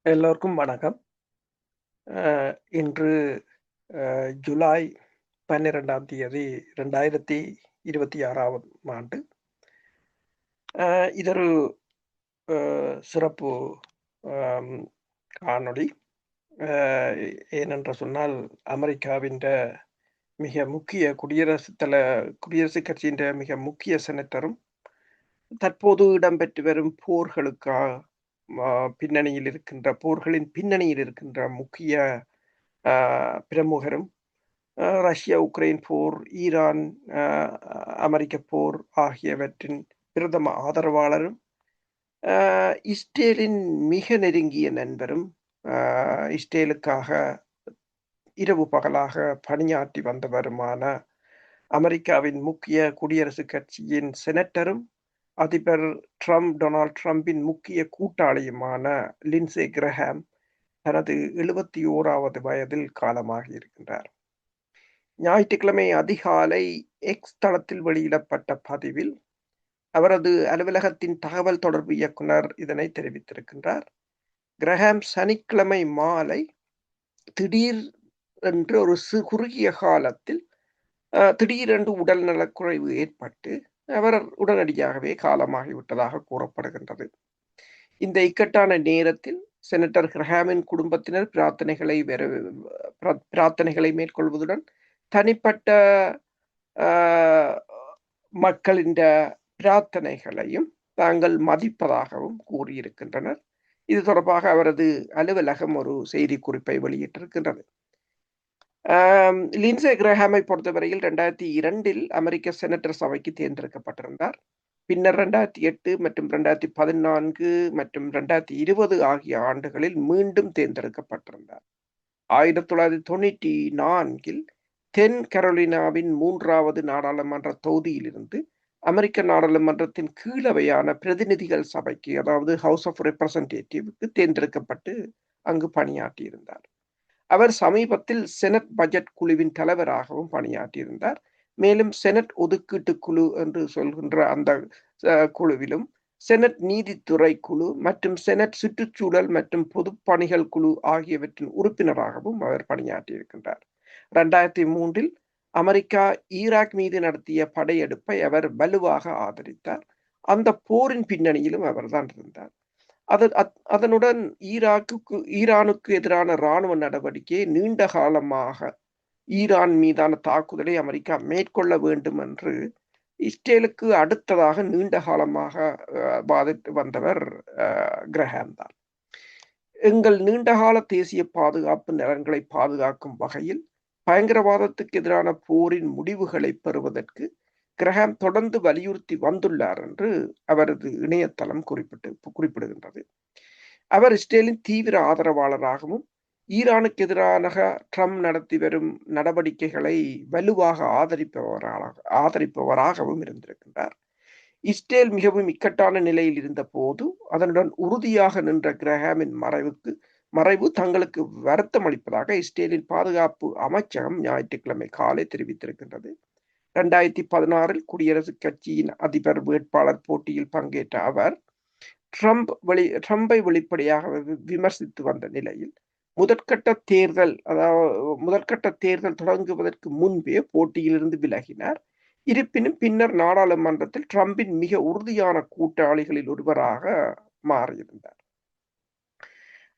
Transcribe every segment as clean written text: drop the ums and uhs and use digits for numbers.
எல்லோருக்கும் வணக்கம். அ இன்று ஜூலை 12ஆம் தேதி 2026ஆம் ஆண்டு. இதொரு அ சிறப்பு அம் காணொளி. அ ஏனென்று சொன்னால், அமெரிக்காவின்ட மிக முக்கிய குடியரசுக் கட்சியின்ட மிக முக்கிய செனட்டரும், தற்போது இடம்பெற்று வரும் அ போர்களின் பின்னணியில் இருக்கின்ற முக்கிய அ பிரமுகரும், ரஷ்யா, உக்ரைன் போர், ஈரான், அ அமெரிக்க போர் ஆகியவற்றின் பிரதம ஆதரவாளரும், அ இஸ்ரேலின் மிக நெருங்கிய நண்பரும், அ இஸ்ரேலுக்காக இரவு பகலாக பணியாற்றி வந்தவருமான அமெரிக்காவின் முக்கிய குடியரசுக் கட்சியின் செனட்டரும், அதிபர் டொனால்ட் ட்ரம்பின் முக்கிய கூட்டாளியுமான லிண்ட்சே கிரஹாம் தனது 71வது வயதில் காலமாகி இருக்கின்றார். ஞாயிற்றுக்கிழமை அதிகாலை எக்ஸ் தளத்தில் வெளியிடப்பட்ட பதிவில் அவரது அலுவலகத்தின் தகவல் தொடர்பு இயக்குனர் இதனை தெரிவித்திருக்கின்றார். கிரஹாம் சனிக்கிழமை மாலை திடீர் என்று ஒரு குறுகிய காலத்தில் திடீரென்று உடல் நலக்குறைவு ஏற்பட்டு அவர் உடனடியாகவே காலமாகிவிட்டதாக கூறப்படுகின்றது. இந்த இக்கட்டான நேரத்தில் செனட்டர் கிரஹாமின் குடும்பத்தினர் பிரார்த்தனைகளை மேற்கொள்வதுடன் தனிப்பட்ட மக்களின் பிரார்த்தனைகளையும் தாங்கள் மதிப்பதாகவும் கூறியிருக்கின்றனர். இது தொடர்பாக அவரது அலுவலகம் ஒரு செய்திக்குறிப்பை வெளியிட்டிருக்கின்றது. லிண்ட்சே கிரஹாமை பொறுத்தவரையில் 2002 அமெரிக்க செனட்டர் சபைக்கு தேர்ந்தெடுக்கப்பட்டிருந்தார். பின்னர் 2008 மற்றும் 2014 மற்றும் 2020 ஆகிய ஆண்டுகளில் மீண்டும் தேர்ந்தெடுக்கப்பட்டிருந்தார். 1994 தென் கரோலினாவின் 3வது நாடாளுமன்ற தொகுதியிலிருந்து அமெரிக்க நாடாளுமன்றத்தின் கீழவையான பிரதிநிதிகள் சபைக்கு, அதாவது ஹவுஸ் ஆஃப் ரெப்ரசன்டேட்டிவ்க்கு தேர்ந்தெடுக்கப்பட்டு அங்கு பணியாற்றியிருந்தார். அவர் சமீபத்தில் செனட் பட்ஜெட் குழுவின் தலைவராகவும் பணியாற்றியிருந்தார். மேலும் செனட் ஒதுக்கீட்டு குழு என்று சொல்கின்ற அந்த குழுவிலும், செனட் நீதித்துறை குழு மற்றும் செனட் சுற்றுச்சூழல் மற்றும் பொதுப்பணிகள் குழு ஆகியவற்றின் உறுப்பினராகவும் அவர் பணியாற்றியிருக்கின்றார். 2003 அமெரிக்கா ஈராக் மீது நடத்திய படையெடுப்பை அவர் வலுவாக ஆதரித்தார். அந்த போரின் பின்னணியிலும் அவர்தான் இருந்தார். அதனுடன் ஈரானுக்கு எதிரான இராணுவ நடவடிக்கையை நீண்ட காலமாக ஈரான் மீதான தாக்குதலை அமெரிக்கா மேற்கொள்ள வேண்டும் என்று இஸ்ரேலுக்கு அடுத்ததாக நீண்ட காலமாக வாதிட்டு வந்தவர் கிரஹாம் தான். எங்கள் நீண்டகால தேசிய பாதுகாப்பு நலன்களை பாதுகாக்கும் வகையில் பயங்கரவாதத்துக்கு எதிரான போரின் முடிவுகளை பெறுவதற்கு கிரஹாம் தொடர்ந்து வலியுறுத்தி வந்துள்ளார் என்று அவரது இணையதளம் குறிப்பிடுகின்றது. அவர் இஸ்ரேலின் தீவிர ஆதரவாளராகவும், ஈரானுக்கு எதிரான ட்ரம்ப் நடத்தி வரும் நடவடிக்கைகளை வலுவாக ஆதரிப்பவராகவும் இருந்திருக்கின்றார். இஸ்ரேல் மிகவும் இக்கட்டான நிலையில் இருந்த போது அதனுடன் உறுதியாக நின்ற கிரஹாமின் மறைவு தங்களுக்கு வருத்தம் அளிப்பதாக இஸ்ரேலின் பாதுகாப்பு அமைச்சகம் ஞாயிற்றுக்கிழமை காலை தெரிவித்திருக்கின்றது. 2016 குடியரசுக் கட்சியின் அதிபர் வேட்பாளர் போட்டியில் பங்கேற்ற அவர் ட்ரம்பை வெளிப்படையாக விமர்சித்து வந்த நிலையில் முதற்கட்ட தேர்தல் தொடங்குவதற்கு முன்பே போட்டியிலிருந்து விலகினார். இருப்பினும் பின்னர் நாடாளுமன்றத்தில் ட்ரம்பின் மிக உறுதியான கூட்டாளிகளில் ஒருவராக மாறியிருந்தார்.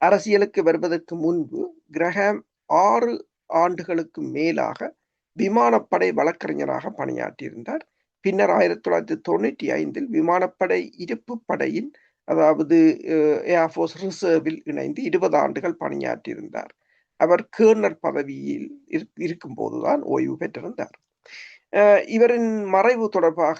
அரசியலுக்கு வருவதற்கு முன்பு கிரஹாம் 6 ஆண்டுகளுக்கு மேலாக விமானப்படை வழக்கறிஞராக பணியாற்றியிருந்தார். பின்னர் 1995 விமானப்படை இருப்பு படையின், அதாவது ஏர்ஃபோர்ஸ் ரிசர்வில் இணைந்து 20 ஆண்டுகள் பணியாற்றியிருந்தார். அவர் கேர்னர் பதவியில் இருக்கும்போதுதான் ஓய்வு பெற்றிருந்தார். இவரின் மறைவு தொடர்பாக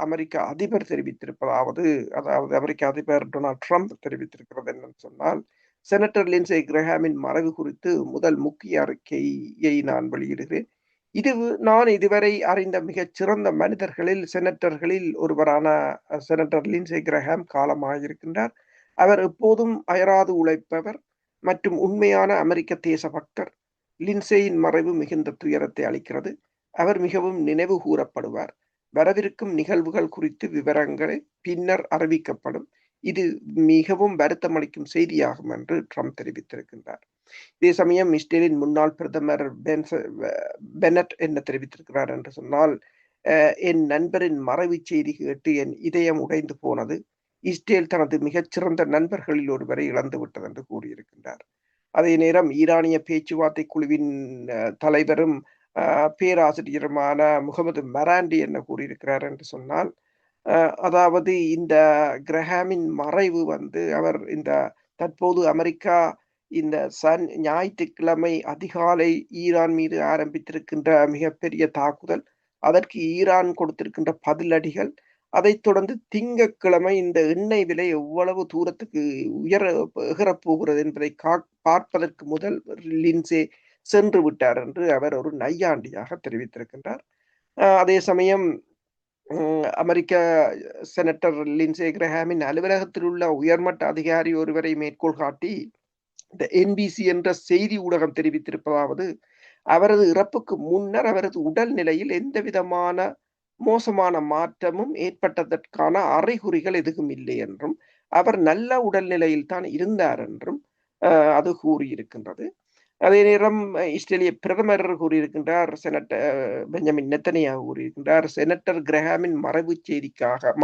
அமெரிக்க அதிபர் தெரிவித்திருப்பதாவது, அதாவது அமெரிக்க அதிபர் டொனால்ட் ட்ரம்ப் தெரிவித்திருக்கிறது என்னன்னு சொன்னால், செனட்டர் லிண்ட்சே கிரஹாமின் மறைவு குறித்து முதல் முக்கிய அறிக்கையை நான் வெளியிடுகிறேன். நான் இதுவரை அறிந்த மிகச் சிறந்த செனட்டர்களில் ஒருவரான செனட்டர் லிண்ட்சே கிரஹாம் காலமாகியிருக்கின்றார். அவர் எப்போதும் அயராது உழைப்பவர் மற்றும் உண்மையான அமெரிக்க தேசபக்தர். லிண்ட்சேயின் மறைவு மிகுந்த துயரத்தை அளிக்கிறது. அவர் மிகவும் நினைவு கூறப்படுவார். வரவிருக்கும் நிகழ்வுகள் குறித்து விவரங்களை பின்னர் அறிவிக்கப்படும். இது மிகவும் வருத்தமளிக்கும் செய்தியாகும் என்று ட்ரம்ப் தெரிவித்திருக்கின்றார். இதே சமயம் இஸ்ரேலின் முன்னாள் பிரதமர் பெனட் என்ன தெரிவித்திருக்கிறார் என்று சொன்னால், என் நண்பரின் மறைவு செய்தி கேட்டு என் இதயம் உடைந்து போனது. இஸ்ரேல் தனது மிகச்சிறந்த நண்பர்களில் ஒருவரை இழந்துவிட்டது என்று கூறியிருக்கின்றார். அதே நேரம் ஈரானிய பேச்சுவார்த்தை குழுவின் தலைவரும் பேராசிரியருமான முகமது மராண்டி என்ன கூறியிருக்கிறார் என்று சொன்னால், அதாவது இந்த கிரஹாமின் மறைவு அவர் இந்த தற்போது அமெரிக்கா இந்த ஞாயிற்றுக்கிழமை அதிகாலை ஈரான் மீது ஆரம்பித்திருக்கின்ற மிகப்பெரிய தாக்குதல், அதற்கு ஈரான் கொடுத்திருக்கின்ற பதிலடிகள், அதைத் தொடர்ந்து திங்கட்கிழமை இந்த எண்ணெய் விலை எவ்வளவு தூரத்துக்கு எகரப்போகிறது என்பதை பார்ப்பதற்கு முதல் லின்சே சென்று விட்டார் என்று அவர் ஒரு நையாண்டியாக தெரிவித்திருக்கின்றார். அதே சமயம் அமெரிக்க செனட்டர் லின்சே கிரஹாமின் அலுவலகத்தில் உள்ள உயர்மட்ட அதிகாரி ஒருவரை மேற்கோள் காட்டி இந்த என்பிசி என்ற செய்தி ஊடகம் தெரிவித்திருப்பதாவது, அவரது இறப்புக்கு முன்னர் அவரது உடல் நிலையில் எந்த விதமான மோசமான மாற்றமும் ஏற்பட்டதற்கான அறிகுறிகள் எதுவும் இல்லை என்றும், அவர் நல்ல உடல்நிலையில் தான் இருந்தார் என்றும் அது கூறியிருக்கின்றது. அதே நேரம் இஸ்ரேலிய பிரதமர் கூறியிருக்கின்றார், செனட்டர் பெஞ்சமின் நெத்தனியாகு கூறியிருக்கின்றார், செனட்டர் கிரஹாமின்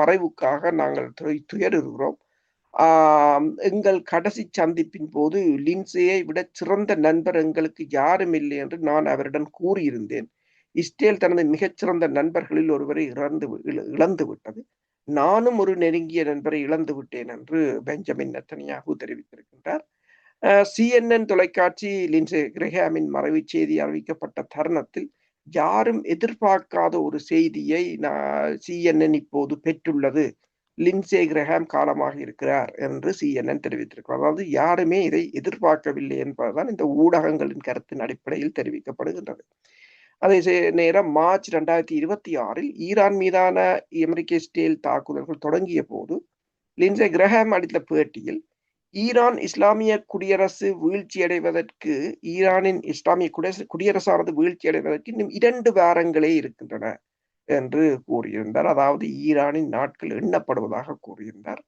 மறைவுக்காக நாங்கள் துயருகிறோம். எங்கள் கடைசி சந்திப்பின் போது லின்சேயை விட சிறந்த நண்பர் எங்களுக்கு யாரும் இல்லை என்று நான் அவரிடம் கூறியிருந்தேன். இஸ்ரேல் தனது மிகச்சிறந்த நண்பர்களில் ஒருவரை இழந்து விட்டது. நானும் ஒரு நெருங்கிய நண்பரை இழந்து விட்டேன் என்று பெஞ்சமின் நெத்தனியாகு தெரிவித்திருக்கின்றார். CNN தொலைக்காட்சி லின்சே கிரஹாமின் மறைவு செய்தி அறிவிக்கப்பட்ட தருணத்தில் யாரும் எதிர்பார்க்காத ஒரு செய்தியை CNN இப்போது பெற்றுள்ளது. லின்சே கிரஹாம் காலமாக இருக்கிறார் என்று CNN தெரிவித்திருக்கிறார். அதாவது யாருமே இதை எதிர்பார்க்கவில்லை என்பதுதான் இந்த ஊடகங்களின் கருத்தின் அடிப்படையில் தெரிவிக்கப்படுகின்றது. அதே நேரம் மார்ச் 2026 ஈரான் மீதான அமெரிக்க இஸ்ரேல் தாக்குதல்கள் தொடங்கிய போது லின்சே கிரஹாம் அளித்த பேட்டியில், ஈரான் இஸ்லாமிய குடியரசு வீழ்ச்சியடைவதற்கு ஈரானின் இஸ்லாமிய குடியரசானது வீழ்ச்சியடைவதற்கு இன்னும் 2 வாரங்களே இருக்கின்றன என்று கூறியிருந்தார். அதாவது ஈரானின் நாட்கள் எண்ணப்படுவதாக கூறியிருந்தார்.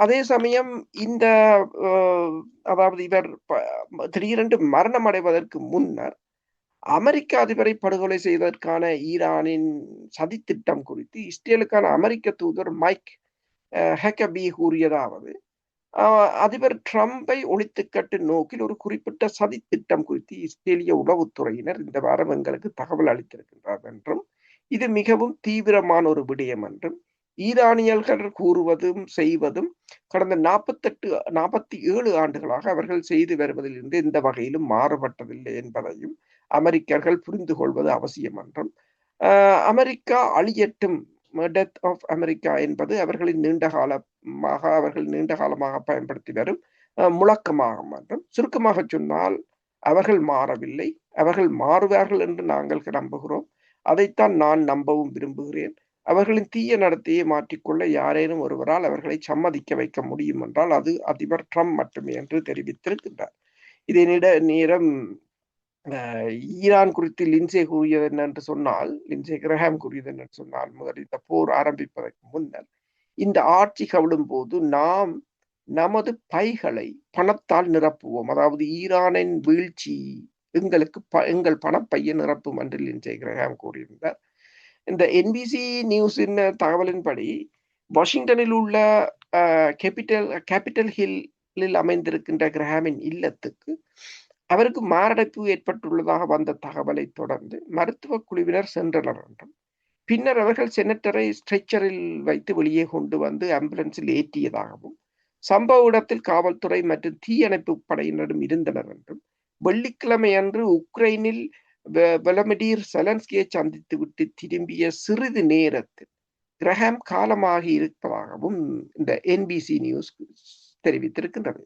அதே சமயம் இந்த அதாவது இவர் திடீரென்று மரணம் அடைவதற்கு முன்னர் அமெரிக்க அதிபரை படுகொலை செய்வதற்கான ஈரானின் சதித்திட்டம் குறித்து இஸ்ரேலுக்கான அமெரிக்க தூதர் மைக் ஹக்கபி கூறியதாவது, அதிபர் ட்ரம்பை ஒழித்துக்கட்டு நோக்கில் ஒரு குறிப்பிட்ட சதி திட்டம் குறித்து இஸ்ரேலிய உளவுத்துறையினர் இந்த வாரம் எங்களுக்கு தகவல் அளித்திருக்கின்றார் என்றும், இது மிகவும் தீவிரமான ஒரு விடயம் என்றும், ஈரானியர்கள் கூறுவதும் செய்வதும் கடந்த 47 ஆண்டுகளாக அவர்கள் செய்து வருவதிலிருந்து எந்த வகையிலும் மாறுபட்டதில்லை என்பதையும் அமெரிக்கர்கள் புரிந்து கொள்வது அவசியம் என்றும், அமெரிக்கா அழியட்டும், டெத் ஆஃப் அமெரிக்கா என்பது அவர்கள் நீண்ட காலமாக பயன்படுத்தி வரும் முழக்கமாகும் என்றும், சுருக்கமாக சொன்னால் அவர்கள் மாறவில்லை, அவர்கள் மாறுவார்கள் என்று நாங்கள் நம்புகிறோம், அதைத்தான் நான் நம்பவும் விரும்புகிறேன். அவர்களின் தீய நடத்தையை மாற்றிக்கொள்ள யாரேனும் ஒருவரால் அவர்களை சம்மதிக்க வைக்க முடியும் என்றால் அது அதிபர் ட்ரம்ப் மட்டுமே என்று தெரிவித்திருக்கின்றார். இதே நேரம் ஈரான் குறித்து லின்சே கூறியது என்னென்று சொன்னால், லின்சே கிரஹாம் கூறியது என்னென்று சொன்னால், முதல் இந்த போர் ஆரம்பிப்பதற்கு முன்னர் இந்த ஆட்சி கவிழும் போது நாம் நமது பைகளை பணத்தால் நிரப்புவோம், அதாவது ஈரானின் வீழ்ச்சி எங்கள் பணப்பையை நிரப்பும் என்று லின்சே கிரஹாம் கூறியிருந்தார். இந்த என்பிசி நியூஸின் தகவலின்படி வாஷிங்டனில் உள்ள கேபிட்டல் ஹில்லில் அமைந்திருக்கின்ற கிரஹாமின் இல்லத்துக்கு அவருக்கு மாரடைப்பு ஏற்பட்டுள்ளதாக வந்த தகவலை தொடர்ந்து மருத்துவ குழுவினர் சென்றனர் என்றும், பின்னர் அவர்கள் செனட்டரை ஸ்ட்ரெச்சரில் வைத்து வெளியே கொண்டு வந்து ஆம்புலன்ஸில் ஏற்றியதாகவும், சம்பவ இடத்தில் காவல்துறை மற்றும் தீயணைப்பு படையினரும் இருந்தனர் என்றும், வெள்ளிக்கிழமை அன்று உக்ரைனில் வெலடிமிர் செலன்ஸ்கியை சந்தித்து விட்டு திரும்பிய சிறிது நேரத்தில் கிரஹாம் காலமாகி இருப்பதாகவும் இந்த என்பிசி நியூஸ் தெரிவித்திருக்கின்றது.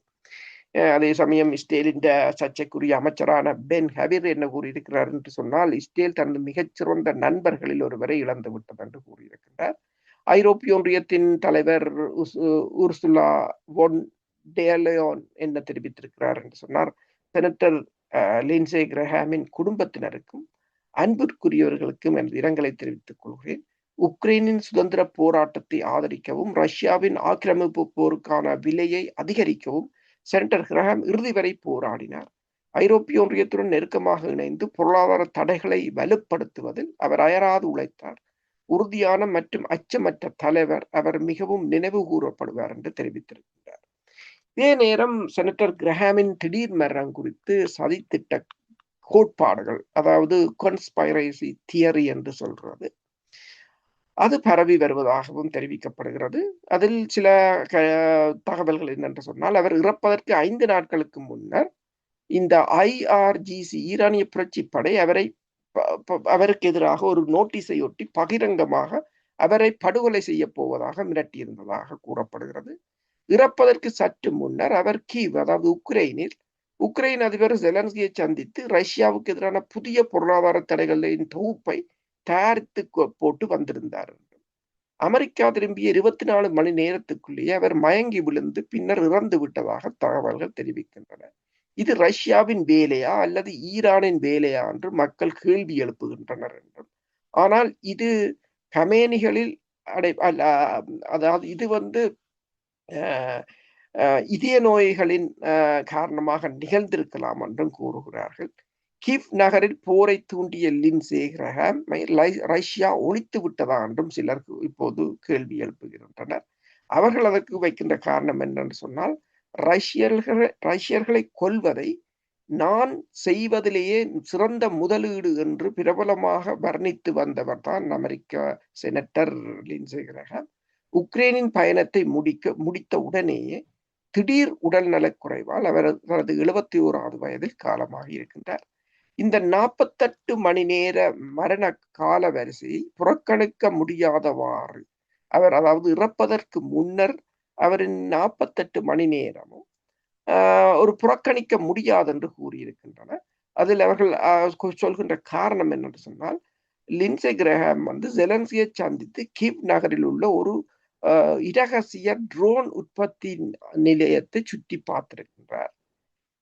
அதே சமயம் இஸ்ரேலின் சர்ச்சைக்குரிய அமைச்சரான பென் ஹவிர் என்ன கூறியிருக்கிறார் என்று சொன்னால், இஸ்ரேல் தனது மிகச்சிறந்த நண்பர்களில் ஒருவரை இழந்து விட்டது என்று கூறியிருக்கின்றார். ஐரோப்பிய ஒன்றியத்தின் தலைவர் உர்சுலா வோன் டெர் லெயன் என்ன தெரிவித்திருக்கிறார் என்று சொன்னார், செனட்டர் லின்சே கிரஹாமின் குடும்பத்தினருக்கும் அன்பிற்குரியவர்களுக்கும் எனது இரங்கலை தெரிவித்துக் கொள்கிறேன். உக்ரைனின் சுதந்திர போராட்டத்தை ஆதரிக்கவும் ரஷ்யாவின் ஆக்கிரமிப்பு போருக்கான விலையை அதிகரிக்கவும் செனட்டர் கிரஹாம் இறுதி வரை போராடினார். ஐரோப்பிய ஒன்றியத்துடன் நெருக்கமாக இணைந்து பொருளாதார தடைகளை வலுப்படுத்துவதில் அவர் அயராது உழைத்தார். உறுதியான மற்றும் அச்சமற்ற தலைவர், அவர் மிகவும் நினைவு கூறப்படுவார் என்று தெரிவித்திருக்கிறார். இதே நேரம் செனட்டர் கிரஹாமின் திடீர் மரணம் குறித்து சதித்திட்ட கோட்பாடுகள், அதாவது கான்ஸ்பைரசி தியரி என்று சொல்றது, அது பரவி வருவதாகவும் தெரிவிக்கப்படுகிறது. அதில் சில தகவல்கள் என்னென்று சொன்னால், அவர் இறப்பதற்கு 5 நாட்களுக்கு முன்னர் இந்த IRGC ஈரானிய புரட்சி படை அவருக்கு எதிராக ஒரு நோட்டீஸை ஒட்டி பகிரங்கமாக அவரை படுகொலை செய்ய போவதாக மிரட்டியிருந்ததாக கூறப்படுகிறது. இறப்பதற்கு சற்று முன்னர் அவர் கீவ், அதாவது உக்ரைன் அதிபர் ஜெலன்ஸ்கியை சந்தித்து ரஷ்யாவுக்கு எதிரான புதிய பொருளாதார தடைகளின் தொகுப்பை தயாரித்து போட்டு வந்திருந்தார். அமெரிக்கா திரும்பிய 24 மணி நேரத்துக்குள்ளேயே அவர் மயங்கி விழுந்து பின்னர் இறந்து விட்டதாக தகவல்கள் தெரிவிக்கின்றன. இது ரஷ்யாவின் வேலையா அல்லது ஈரானின் வேலையா என்று மக்கள் கேள்வி எழுப்புகின்றனர் என்றும், ஆனால் இது கமேனிகளில் அதாவது இது இதய நோய்களின் காரணமாக நிகழ்ந்திருக்கலாம் என்றும் கூறுகிறார்கள். கீவ் நகரில் போரை தூண்டிய லிண்ட்சே கிரஹாம் ரஷ்யா ஒழித்து விட்டதா என்றும் சிலர் இப்போது கேள்வி எழுப்புகின்றனர். அவர்கள் அதற்கு வைக்கின்ற காரணம் என்னென்று சொன்னால், ரஷ்யர்களை கொல்வதை நான் செய்வதிலேயே சிறந்த முதலீடு என்று பிரபலமாக வர்ணித்து வந்தவர் தான் அமெரிக்க செனட்டர் லிண்ட்சே கிரஹாம். உக்ரைனின் பயணத்தை முடித்த உடனேயே திடீர் உடல் நலக்குறைவால் அவர் தனது 71வது வயதில் காலமாகி இருக்கின்றார். இந்த 48 மணி நேர மரண கால வரிசையை புறக்கணிக்க முடியாதவாறு அவர், அதாவது இறப்பதற்கு முன்னர் அவரின் 48 மணி நேரமும் ஒரு புறக்கணிக்க முடியாது என்று கூறியிருக்கின்றன. அதில் அவர்கள் சொல்கின்ற காரணம் என்னென்று சொன்னால், லிண்ட்சே கிரஹாம் ஜெலன்ஸ்கியை சந்தித்து கீவ் நகரில் உள்ள ஒரு இரகசிய ட்ரோன் உற்பத்தி நிலையத்தை சுற்றி பார்த்திருக்கின்றார்.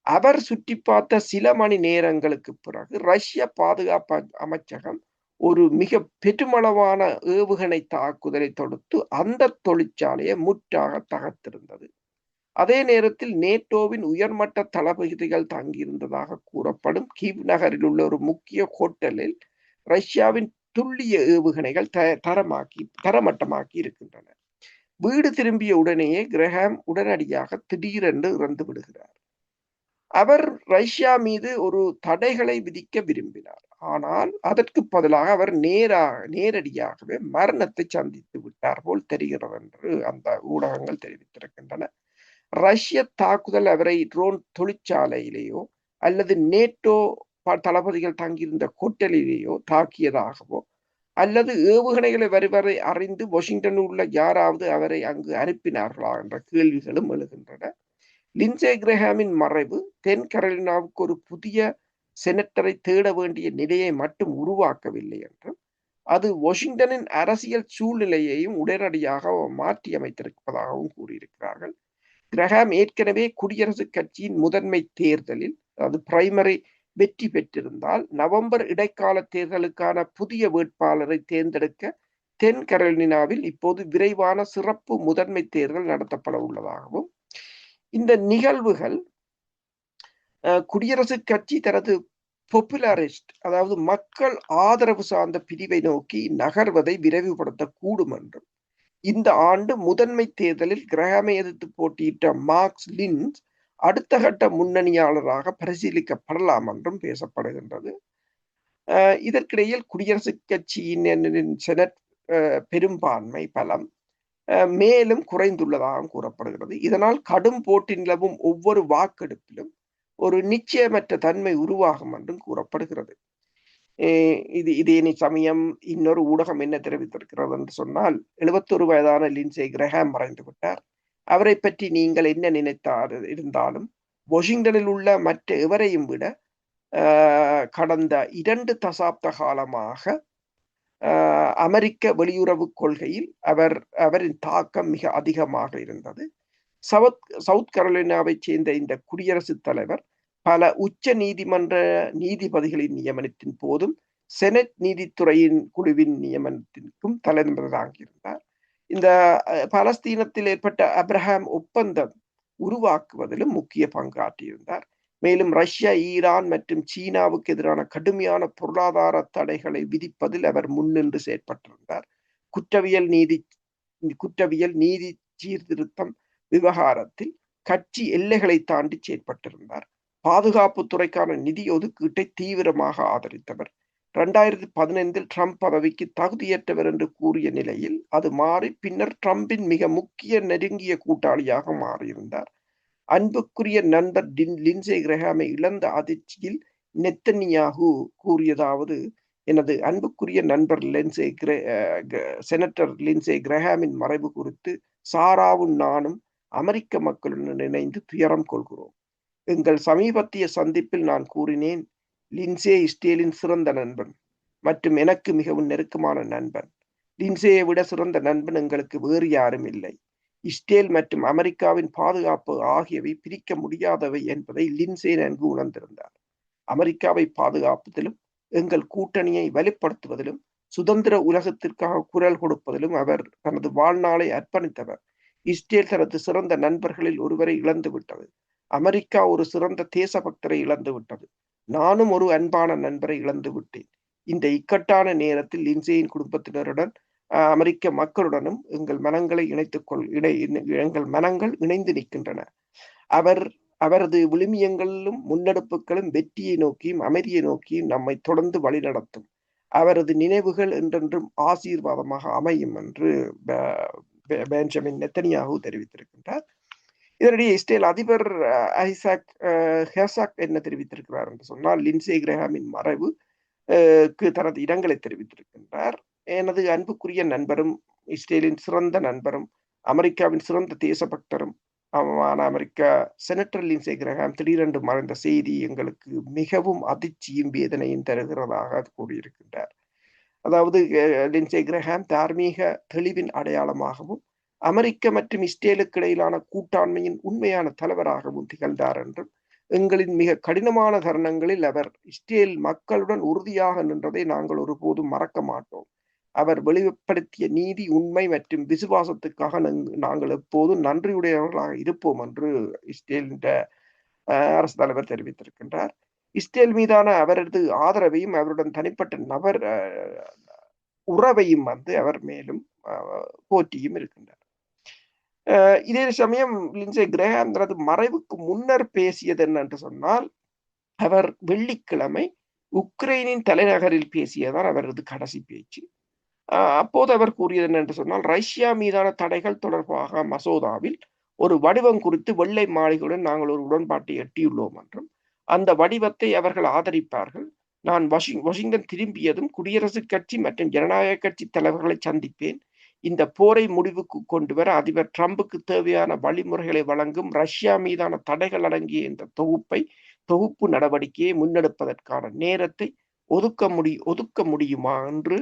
அவர் சுற்றி பார்த்த சில மணி நேரங்களுக்கு பிறகு ரஷ்ய பாதுகாப்பு அமைச்சகம் ஒரு மிக பெருமளவான ஏவுகணை தாக்குதலை தொடுத்து அந்த தொழிற்சாலையை முற்றாக தகர்த்திருந்தது. அதே நேரத்தில் நேட்டோவின் உயர்மட்ட தளபதிகள் தங்கியிருந்ததாக கூறப்படும் கீவ் நகரில் உள்ள ஒரு முக்கிய ஹோட்டலில் ரஷ்யாவின் துல்லிய ஏவுகணைகள் தரமட்டமாக்கி இருக்கின்றன. வீடு திரும்பிய உடனேயே கிரஹாம் உடனடியாக திடீரென்று இறந்து விடுகிறார். அவர் ரஷ்யா மீது ஒரு தடைகளை விதிக்க விரும்பினார். ஆனால் அதற்கு பதிலாக அவர் நேரடியாகவே மரணத்தை சந்தித்து விட்டார் போல் தெரிகிறது என்று அந்த ஊடகங்கள் தெரிவித்திருக்கின்றன. ரஷ்ய தாக்குதல் அவரை ட்ரோன் தொழிற்சாலையிலேயோ அல்லது நேட்டோ தளபதிகள் தங்கியிருந்த ஹோட்டலிலேயோ தாக்கியதாகவோ அல்லது ஏவுகணைகளை வருவரை அறிந்து வாஷிங்டனில் உள்ள யாராவது அவரை அங்கு அனுப்பினார்களா என்ற கேள்விகளும் எழுகின்றன. லிண்ட்சே கிரஹாமின் மறைவு தென் கரோலினாவுக்கு ஒரு புதிய செனட்டரை தேட வேண்டிய நிலையை மட்டும் உருவாக்கவில்லை என்றும், அது வாஷிங்டனின் அரசியல் சூழ்நிலையையும் உடனடியாக மாற்றி அமைத்திருப்பதாகவும் கூறியிருக்கிறார்கள். கிரஹாம் ஏற்கனவே குடியரசுக் கட்சியின் முதன்மை தேர்தலில், அது பிரைமரி வெற்றி பெற்றிருந்தால் நவம்பர் இடைக்கால தேர்தலுக்கான புதிய வேட்பாளரை தேர்ந்தெடுக்க தென் கரோலினாவில் இப்போது விரைவான சிறப்பு முதன்மை தேர்தல் நடத்தப்பட உள்ளதாகவும், இந்த நிகழ்வுகள் குடியரசுக் கட்சி தனது பாப்புலரிஸ்ட், அதாவது மக்கள் ஆதரவு சார்ந்த பிரிவை நோக்கி நகர்வதை விரைவுபடுத்தக்கூடும் என்றும், இந்த ஆண்டு முதன்மை தேர்தலில் கிரஹாமை எதிர்த்து போட்டியிட்ட மார்க்ஸ் லிண்ட்ஸ் அடுத்த கட்ட முன்னணியாளராக பரிசீலிக்கப்படலாம் என்றும் பேசப்படுகின்றது. இதற்கிடையில் குடியரசுக் கட்சியின் செனட் பெரும்பான்மை பலம் மேலும் குறைந்துள்ளதாக கூறப்படுகிறது. இதனால் கடும் போட்டி நிலவும் ஒவ்வொரு வாக்கெடுப்பிலும் ஒரு நிச்சயமற்ற தன்மை உருவாகும் என்றும் கூறப்படுகிறது. இதே சமயம் இன்னொரு ஊடகம் என்ன தெரிவித்திருக்கிறது என்று சொன்னால், 71 வயதான லிண்ட்சே கிரஹாம் மறைந்து விட்டார். அவரை பற்றி நீங்கள் என்ன இருந்தாலும் வாஷிங்டனில் உள்ள மற்ற எவரையும் விட கடந்த 2 தசாப்த காலமாக அமெரிக்க வெளியுறவு கொள்கையில் அவரின் தாக்கம் மிக அதிகமாக இருந்தது. சவுத் கரோலினாவை சேர்ந்த இந்த குடியரசுத் தலைவர் பல உச்ச நீதிமன்ற நீதிபதிகளின் நியமனத்தின் போதும் செனட் நீதித்துறையின் குழுவின் நியமனத்திற்கும் தலைமை தாங்கியிருந்தார். இந்த பாலஸ்தீனத்தில் ஏற்பட்ட அப்ரஹாம் ஒப்பந்தம் உருவாக்குவதிலும் முக்கிய பங்காற்றியிருந்தார். மேலும் ரஷ்யா, ஈரான் மற்றும் சீனாவுக்கு எதிரான கடுமையான பொருளாதார தடைகளை விதிப்பதில் அவர் முன்னின்று செயற்பட்டிருந்தார். குற்றவியல் நீதி சீர்திருத்தம் விவகாரத்தில் கட்சி எல்லைகளை தாண்டி செயற்பட்டிருந்தார். பாதுகாப்பு துறைக்கான நிதி ஒதுக்கீட்டை தீவிரமாக ஆதரித்தவர். 2015 ட்ரம்ப் பதவிக்கு தகுதியற்றவர் என்று கூறிய நிலையில் அது மாறி பின்னர் ட்ரம்பின் மிக முக்கிய நெருங்கிய கூட்டாளியாக மாறியிருந்தார். அன்புக்குரிய நண்பர் லின்சே கிரஹாமை இழந்த அதிர்ச்சியில் நெத்தன்யாகு கூறியதாவது, எனது அன்புக்குரிய நண்பர் செனட்டர் லின்சே கிரஹாமின் மறைவு குறித்து சாராவும் நானும் அமெரிக்க மக்களுடன் இணைந்து துயரம் கொள்கிறோம். எங்கள் சமீபத்திய சந்திப்பில் நான் கூறினேன், லின்சே இஸ்ரேலின் சிறந்த நண்பன் மற்றும் எனக்கு மிகவும் நெருக்கமான நண்பன். லின்சேயை விட சிறந்த நண்பன் எங்களுக்கு வேறு யாரும் இல்லை. இஸ்ரேல் மற்றும் அமெரிக்காவின் பாதுகாப்பு ஆகியவை பிரிக்க முடியாதவை என்பதை லின்சே நன்கு உணர்ந்திருந்தார். அமெரிக்காவை பாதுகாப்பதிலும் எங்கள் கூட்டணியை வலுப்படுத்துவதிலும் சுதந்திர உலகத்திற்காக குரல் கொடுப்பதிலும் அவர் தனது வாழ்நாளை அர்ப்பணித்தவர். இஸ்ரேல் தனது சிறந்த நண்பர்களில் ஒருவரை இழந்து விட்டது. அமெரிக்கா ஒரு சிறந்த தேசபக்தரை இழந்து விட்டது. நானும் ஒரு அன்பான நண்பரை இழந்து விட்டேன். இந்த இக்கட்டான நேரத்தில் லின்சேயின் குடும்பத்தினருடன் அமெரிக்க மக்களுடனும் எங்கள் மனங்கள் இணைந்து நிற்கின்றன. அவரது விழுமியங்களும் முன்னெடுப்புகளும் வெற்றியை நோக்கியும் அமைதியை நோக்கியும் நம்மை தொடர்ந்து வழிநடத்தும். அவரது நினைவுகள் என்றென்றும் ஆசீர்வாதமாக அமையும் என்று பெஞ்சமின் நெத்தன்யாகு தெரிவித்திருக்கின்றார். இதனிடையே இஸ்ரேல் அதிபர் ஐசாக் ஹெர்சாக் என்ன தெரிவித்திருக்கிறார் என்று சொன்னால், லின்சே கிரஹாமின் மறைவு தனது இடங்களை தெரிவித்திருக்கின்றார். எனது அன்புக்குரிய நண்பரும் இஸ்ரேலின் சிறந்த நண்பரும் அமெரிக்காவின் சிறந்த தேசபக்தரும் அமெரிக்க செனட்டர் லின்சே கிரஹாம் திடீரென்று மறைந்த செய்தி எங்களுக்கு மிகவும் அதிர்ச்சியும் வேதனையும் தருகிறதாக கூறியிருக்கின்றார். அதாவது லின்சே கிரஹாம் தார்மீக தெளிவின் அடையாளமாகவும் அமெரிக்க மற்றும் இஸ்ரேலுக்கு இடையிலான கூட்டாண்மையின் உண்மையான தலைவராகவும் திகழ்ந்தார் என்றும், எங்களின் மிக கடினமான தருணங்களில் அவர் இஸ்ரேல் மக்களுடன் உறுதியாக நின்றதை நாங்கள் ஒருபோதும் மறக்க மாட்டோம். அவர் வெளிப்படுத்திய நீதி, உண்மை மற்றும் விசுவாசத்துக்காக நாங்கள் எப்போதும் நன்றியுடையவர்களாக இருப்போம் என்று இஸ்ரேலின் அரசு தலைவர் தெரிவித்திருக்கின்றார். இஸ்ரேல் மீதான அவரது ஆதரவையும் அவருடன் தனிப்பட்ட உறவையும் அவர் மேலும் போற்றியும் இருக்கின்றார். இதே சமயம் லின்சே கிரஹாம் தனது மறைவுக்கு முன்னர் பேசியது என்னென்று சொன்னால், அவர் வெள்ளிக்கிழமை உக்ரைனின் தலைநகரில் பேசியதான் அவரது கடைசி பேச்சு. அப்போது அவர் கூறியது என்னென்று சொன்னால், ரஷ்யா மீதான தடைகள் தொடர்பாக மசோதாவில் ஒரு வடிவம் குறித்து வெள்ளை மாளிகையுடன் நாங்கள் ஒரு உடன்பாட்டை எட்டியுள்ளோம் என்றும், அந்த வடிவத்தை அவர்கள் ஆதரிப்பார்கள். நான் வாஷிங்டன் திரும்பியதும் குடியரசுக் கட்சி மற்றும் ஜனநாயக கட்சி தலைவர்களை சந்திப்பேன். இந்த போரை முடிவுக்கு கொண்டு வர அதிபர் ட்ரம்புக்கு தேவையான வழிமுறைகளை வழங்கும் ரஷ்யா மீதான தடைகள் அடங்கிய இந்த தொகுப்பு நடவடிக்கையை முன்னெடுப்பதற்கான நேரத்தை ஒதுக்க முடியுமா என்று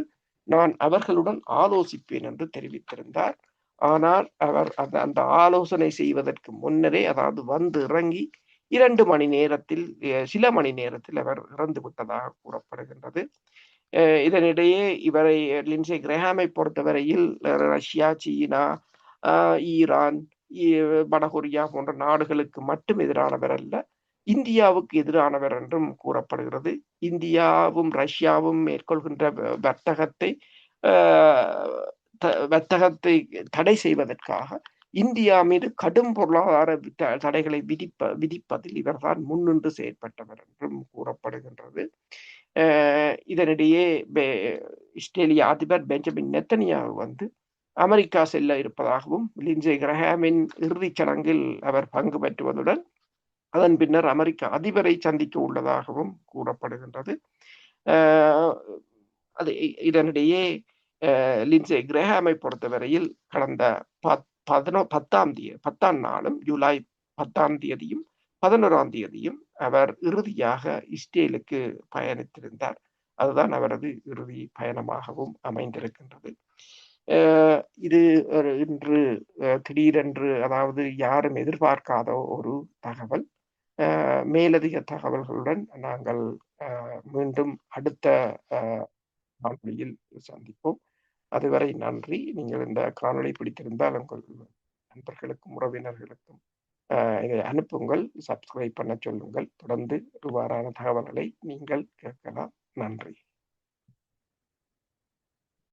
நான் அவர்களுடன் ஆலோசிப்பேன் என்று தெரிவித்திருந்தார். ஆனால் அவர் அந்த ஆலோசனை செய்வதற்கு முன்னரே, அதாவது வந்து இறங்கி சில மணி நேரத்தில் அவர் இறந்து விட்டதாக கூறப்படுகின்றது. இதனிடையே இவரை லின்சே கிரஹாமை பொறுத்தவரையில் ரஷ்யா, சீனா, ஈரான், வடகொரியா போன்ற நாடுகளுக்கு மட்டும் எதிரானவர் அல்ல, இந்தியாவுக்கு எதிரானவர் என்றும் கூறப்படுகிறது. இந்தியாவும் ரஷ்யாவும் மேற்கொள்கின்ற வர்த்தகத்தை தடை செய்வதற்காக இந்தியா மீது கடும் பொருளாதார தடைகளை விதிப்பதில் இவர்தான் முன்னின்று செயற்பட்டவர் என்றும் கூறப்படுகின்றது. இதனிடையே இஸ்ரேலிய அதிபர் பெஞ்சமின் நெத்தன்யாகு அமெரிக்கா செல்ல இருப்பதாகவும், லின்சே கிரஹாமின் இறுதிச் சடங்கில் அவர் பங்கு பெற்றுவதுடன் அதன் பின்னர் அமெரிக்க அதிபரை சந்திக்க உள்ளதாகவும் கூறப்படுகின்றது. இதனிடையே லின்சே கிரஹாமை பொறுத்தவரையில் கடந்த 10ஆம் நாளும் ஜூலை 10ஆம் தேதியும் 11ஆம் தேதியும் அவர் இறுதியாக இஸ்ரேலுக்கு பயணித்திருந்தார். அதுதான் அவரது இறுதி பயணமாகவும் அமைந்திருக்கின்றது. இது இன்று திடீரென்று, அதாவது யாரும் எதிர்பார்க்காத ஒரு தகவல். மேலதிக தகவல்களுடன் நாங்கள் மீண்டும் அடுத்த காணொளியில் சந்திப்போம். அதுவரை நன்றி. நீங்கள் இந்த காணொளி பிடித்திருந்தால் உங்கள் நண்பர்களுக்கும் உறவினர்களுக்கும் இதை அனுப்புங்கள், சப்ஸ்கிரைப் பண்ண சொல்லுங்கள். தொடர்ந்து இவ்வாறான தகவல்களை நீங்கள் கேட்கலாம். நன்றி.